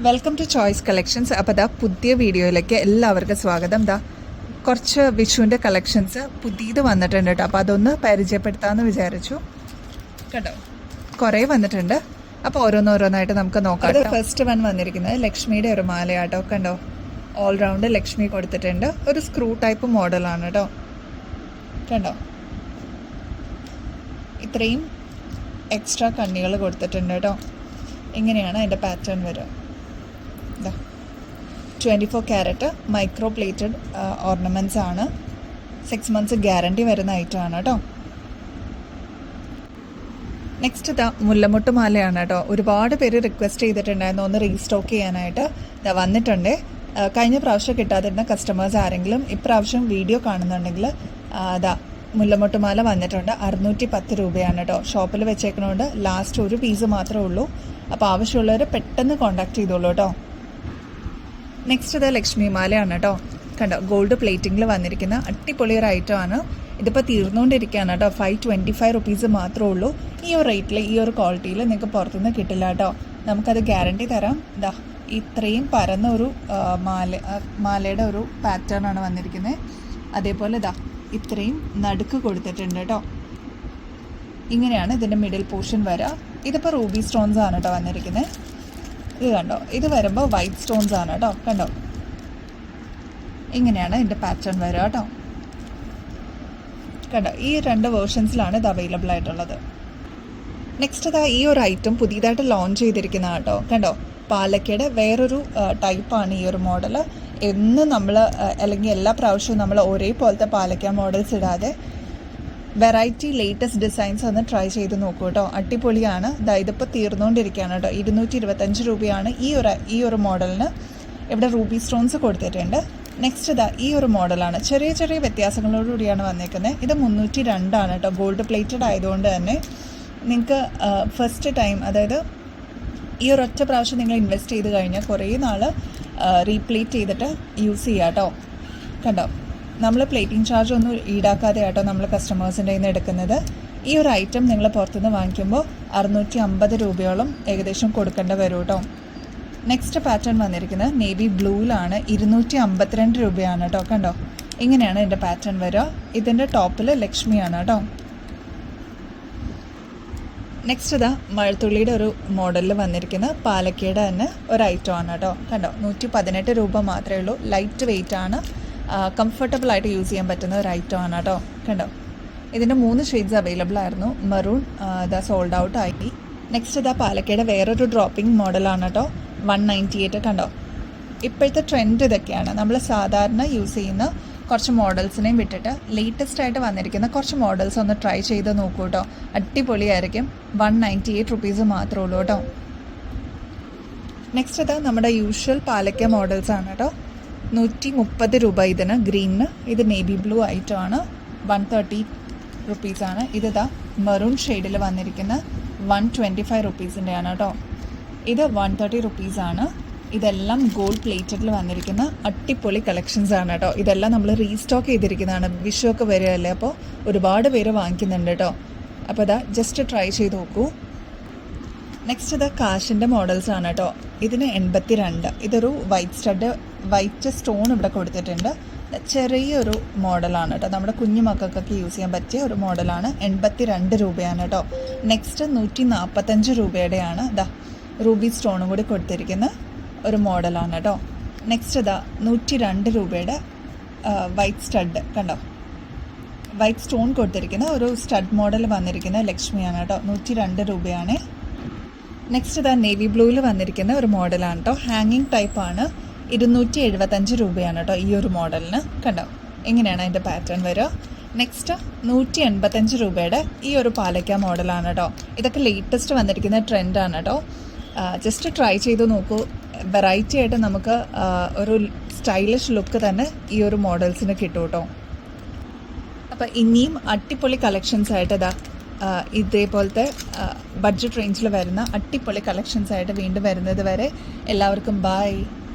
Welcome to choice collections. അപ്പോൾ ദാ പുതിയ വീഡിയോയിലേക്ക് എല്ലാവർക്കും സ്വാഗതം. ദാ കുറച്ച് വിഷുവിൻ്റെ കളക്ഷൻസ് പുതിയത് വന്നിട്ടുണ്ട് കേട്ടോ. അപ്പോൾ അതൊന്ന് പരിചയപ്പെടുത്താമെന്ന് വിചാരിച്ചു. കേട്ടോ, കുറേ വന്നിട്ടുണ്ട്. അപ്പോൾ ഓരോന്നോരോന്നായിട്ട് നമുക്ക് നോക്കാം. അത് ഫസ്റ്റ് വൺ വന്നിരിക്കുന്നത് ലക്ഷ്മിയുടെ ഒരു മാലയാട്ടോ. കണ്ടോ, ഓൾറൗണ്ട് ലക്ഷ്മി കൊടുത്തിട്ടുണ്ട്. ഒരു സ്ക്രൂ ടൈപ്പ് മോഡലാണ് കേട്ടോ. കണ്ടോ, ഇത്രയും എക്സ്ട്രാ കണ്ണികൾ കൊടുത്തിട്ടുണ്ട് കേട്ടോ. ഇങ്ങനെയാണ് അതിൻ്റെ പാറ്റേൺ വരിക. 24 ക്യാരറ്റ് മൈക്രോ പ്ലേറ്റഡ് ഓർണമെൻറ്റ്സ് ആണ്. 6 months ഗ്യാരണ്ടി വരുന്ന ഐറ്റമാണ് കേട്ടോ. നെക്സ്റ്റ് ഇതാ മുല്ലമുട്ട് മാലയാണ് കേട്ടോ. ഒരുപാട് പേര് റിക്വസ്റ്റ് ചെയ്തിട്ടുണ്ടായിരുന്നു ഒന്ന് റീസ്റ്റോക്ക് ചെയ്യാനായിട്ട്. ഇതാ വന്നിട്ടുണ്ട്. കഴിഞ്ഞ പ്രാവശ്യം കിട്ടാതിരുന്ന കസ്റ്റമേഴ്സ് ആരെങ്കിലും ഇപ്രാവശ്യം വീഡിയോ കാണുന്നുണ്ടെങ്കിൽ ഇതാ മുല്ലമുട്ട് മാല വന്നിട്ടുണ്ട്. 610 രൂപയാണ് കേട്ടോ. ഷോപ്പിൽ വെച്ചേക്കണോണ്ട് ലാസ്റ്റ് ഒരു പീസ് മാത്രമേ ഉള്ളൂ. അപ്പോൾ ആവശ്യമുള്ളവർ പെട്ടെന്ന് കോൺടാക്ട് ചെയ്തോളൂ കേട്ടോ. നെക്സ്റ്റ് ഇത് ലക്ഷ്മി മാലയാണ് കേട്ടോ. കണ്ടോ, ഗോൾഡ് പ്ലേറ്റിങ്ങിൽ വന്നിരിക്കുന്ന അടിപൊളി ഒരു ഐറ്റമാണ്. ഇതിപ്പോൾ തീർന്നുകൊണ്ടിരിക്കുകയാണ് കേട്ടോ. 525 റുപ്പീസ് മാത്രമേ ഉള്ളൂ. ഈ ഒരു റേറ്റിൽ ഈ ഒരു ക്വാളിറ്റിയിൽ നിങ്ങൾക്ക് പുറത്തുനിന്ന് കിട്ടില്ല കേട്ടോ. നമുക്കത് ഗ്യാരണ്ടി തരാം. ഇതാ ഇത്രയും പരന്ന ഒരു മാലയുടെ ഒരു പാറ്റേൺ ആണ് വന്നിരിക്കുന്നത്. അതേപോലെ ഇതാ ഇത്രയും നടുക്ക് കൊടുത്തിട്ടുണ്ട് കേട്ടോ. ഇങ്ങനെയാണ് ഇതിൻ്റെ മിഡിൽ പോർഷൻ വരിക. ഇതിപ്പോൾ റൂബി സ്റ്റോൺസ് ആണ് കേട്ടോ വന്നിരിക്കുന്നത്. ഇത് കണ്ടോ, ഇത് വരുമ്പോൾ വൈറ്റ് സ്റ്റോൺസ് ആണ് കേട്ടോ. കണ്ടോ, ഇങ്ങനെയാണ് ഇതിൻ്റെ പാറ്റേൺ വരിക കേട്ടോ. കണ്ടോ, ഈ 2 വേർഷൻസിലാണ് ഇത് അവൈലബിൾ ആയിട്ടുള്ളത്. നെക്സ്റ്റ് ഇതാ ഈ ഒരു ഐറ്റം പുതിയതായിട്ട് ലോഞ്ച് ചെയ്തിരിക്കുന്ന കേട്ടോ. കണ്ടോ, പാലക്കയുടെ വേറൊരു ടൈപ്പാണ് ഈ ഒരു മോഡൽ. എന്നും നമ്മൾ അല്ലെങ്കിൽ എല്ലാ പ്രാവശ്യവും നമ്മൾ ഒരേപോലത്തെ പാലക്ക മോഡൽസ് ഇടാതെ വെറൈറ്റി ലേറ്റസ്റ്റ് ഡിസൈൻസ് ഒന്ന് ട്രൈ ചെയ്ത് നോക്കൂ കേട്ടോ. അടിപൊളിയാണ്. ഇതിപ്പോൾ തീർന്നുകൊണ്ടിരിക്കുകയാണ് കേട്ടോ. 225 രൂപയാണ് ഈ ഒരു മോഡലിന്. ഇവിടെ റൂബി സ്റ്റോൺസ് കൊടുത്തിട്ടുണ്ട്. നെക്സ്റ്റ് ഇതാ ഈ ഒരു മോഡലാണ്. ചെറിയ ചെറിയ വ്യത്യാസങ്ങളോടുകൂടിയാണ് വന്നേക്കുന്നത്. ഇത് 302 കേട്ടോ. ഗോൾഡ് പ്ലേറ്റഡ് ആയതുകൊണ്ട് തന്നെ നിങ്ങൾക്ക് ഫസ്റ്റ് ടൈം, അതായത് ഈ ഒരു ഒറ്റ പ്രാവശ്യം നിങ്ങൾ ഇൻവെസ്റ്റ് ചെയ്ത് കഴിഞ്ഞാൽ കുറേ നാൾ റീപ്ലേറ്റ് ചെയ്തിട്ട് യൂസ് ചെയ്യാം കേട്ടോ. കണ്ടോ, നമ്മൾ പ്ലേറ്റിംഗ് ചാർജ് ഒന്നും ഈടാക്കാതെ ആട്ടോ നമ്മൾ കസ്റ്റമേഴ്സിൻ്റെ കയ്യിൽ നിന്ന് എടുക്കുന്നത്. ഈ ഒരു ഐറ്റം നിങ്ങൾ പുറത്തുനിന്ന് വാങ്ങിക്കുമ്പോൾ 650 രൂപയോളം ഏകദേശം കൊടുക്കേണ്ടി വരും കേട്ടോ. നെക്സ്റ്റ് പാറ്റേൺ വന്നിരിക്കുന്നത് നേവി ബ്ലൂവിലാണ്. 252 രൂപയാണ് കേട്ടോ. കണ്ടോ, ഇങ്ങനെയാണ് ഇതിൻ്റെ പാറ്റേൺ വരിക. ഇതിൻ്റെ ടോപ്പിൽ ലക്ഷ്മിയാണ് കേട്ടോ. നെക്സ്റ്റ് ഇതാ മഴത്തുള്ളിയുടെ ഒരു മോഡലിൽ വന്നിരിക്കുന്ന പാലക്കയുടെ തന്നെ ഒരു ഐറ്റമാണ് കേട്ടോ. കണ്ടോ, 118 രൂപ മാത്രമേ ഉള്ളൂ. ലൈറ്റ് വെയിറ്റ് ആണ്. കംഫർട്ടബിൾ ആയിട്ട് യൂസ് ചെയ്യാൻ പറ്റുന്ന ഒരു ഐറ്റം ആണ് കേട്ടോ. കണ്ടോ, ഇതിൻ്റെ 3 ഷെയ്ഡ്സ് അവൈലബിൾ ആയിരുന്നു. മെറൂൺ ഇതാ സോൾഡ് ഔട്ട് ആയി. നെക്സ്റ്റ് ഇതാ പാലക്കയുടെ വേറൊരു ഡ്രോപ്പിംഗ് മോഡലാണ് കേട്ടോ. 198. കണ്ടോ, ഇപ്പോഴത്തെ ട്രെൻഡ് ഇതൊക്കെയാണ്. നമ്മൾ സാധാരണ യൂസ് ചെയ്യുന്ന കുറച്ച് മോഡൽസിനെയും വിട്ടിട്ട് ലേറ്റസ്റ്റ് ആയിട്ട് വന്നിരിക്കുന്ന കുറച്ച് മോഡൽസ് ഒന്ന് ട്രൈ ചെയ്ത് നോക്കൂ കേട്ടോ. അടിപൊളിയായിരിക്കും. 198 റുപ്പീസ് മാത്രമേ ഉള്ളൂ കേട്ടോ. നെക്സ്റ്റ് ഇതാ നമ്മുടെ യൂഷ്വൽ പാലക്ക മോഡൽസ് ആണ് കേട്ടോ. 130 രൂപ ഇതിന്. ഗ്രീനിന് ഇത് നേവി ബ്ലൂ ഐറ്റമാണ്. 130 റുപ്പീസാണ്. ഇതിതാ മെറൂൺ ഷെയ്ഡിൽ വന്നിരിക്കുന്ന 125 റുപ്പീസിൻ്റെയാണ് കേട്ടോ. ഇത് 130 റുപ്പീസാണ്. ഇതെല്ലാം ഗോൾഡ് പ്ലേറ്റഡിൽ വന്നിരിക്കുന്ന അടിപൊളി കളക്ഷൻസ് ആണ് കേട്ടോ. ഇതെല്ലാം നമ്മൾ റീസ്റ്റോക്ക് ചെയ്തിരിക്കുന്നതാണ്. വിഷുവൊക്കെ വരികയല്ലേ, അപ്പോൾ ഒരുപാട് പേര് വാങ്ങിക്കുന്നുണ്ട് കേട്ടോ. അപ്പോൾ ഇതാ ജസ്റ്റ് ട്രൈ ചെയ്ത് നോക്കൂ. നെക്സ്റ്റ് ഇത് കാശിൻ്റെ മോഡൽസ് ആണ് കേട്ടോ. ഇതിന് 82. ഇതൊരു വൈറ്റ് സ്റ്റോൺ ഇവിടെ കൊടുത്തിട്ടുണ്ട്. ചെറിയൊരു മോഡലാണ് കേട്ടോ. നമ്മുടെ കുഞ്ഞു മക്കൾക്കൊക്കെ യൂസ് ചെയ്യാൻ പറ്റിയ ഒരു മോഡലാണ്. 82 രൂപയാണ് കേട്ടോ. നെക്സ്റ്റ് 145 രൂപയുടെയാണ്. ഇതാ റൂബി സ്റ്റോണും കൂടി കൊടുത്തിരിക്കുന്ന ഒരു മോഡലാണ് കേട്ടോ. നെക്സ്റ്റ് ഇതാ 102 രൂപയുടെ വൈറ്റ് സ്റ്റഡ്. കണ്ടോ, വൈറ്റ് സ്റ്റോൺ കൊടുത്തിരിക്കുന്ന ഒരു സ്റ്റഡ് മോഡൽ വന്നിരിക്കുന്ന ലക്ഷ്മിയാണ് കേട്ടോ. 102 രൂപയാണ്. നെക്സ്റ്റ് ഇതാ നേവി ബ്ലൂവിൽ വന്നിരിക്കുന്ന ഒരു മോഡലാണ് കേട്ടോ. ഹാങ്ങിങ് ടൈപ്പാണ്. 275 രൂപയാണ് കേട്ടോ ഈ ഒരു മോഡലിന്. കണ്ടോ, എങ്ങനെയാണ് അതിൻ്റെ പാറ്റേൺ വരിക. നെക്സ്റ്റ് 185 രൂപയുടെ ഈ ഒരു പാലക്ക മോഡലാണ് കേട്ടോ. ഇതൊക്കെ ലേറ്റസ്റ്റ് വന്നിരിക്കുന്ന ട്രെൻഡാണ് കേട്ടോ. ജസ്റ്റ് ട്രൈ ചെയ്ത് നോക്കൂ. വെറൈറ്റി ആയിട്ട് നമുക്ക് ഒരു സ്റ്റൈലിഷ് ലുക്ക് തന്നെ ഈ ഒരു മോഡൽസിന് കിട്ടും കേട്ടോ. അപ്പോൾ ഇനിയും അടിപൊളി കളക്ഷൻസ് ആയിട്ട് ഇതാ ഇതേപോലത്തെ ബഡ്ജറ്റ് റേഞ്ചിൽ വരുന്ന അടിപൊളി കളക്ഷൻസ് ആയിട്ട് വീണ്ടും വരുന്നത് വരെ എല്ലാവർക്കും ബൈ.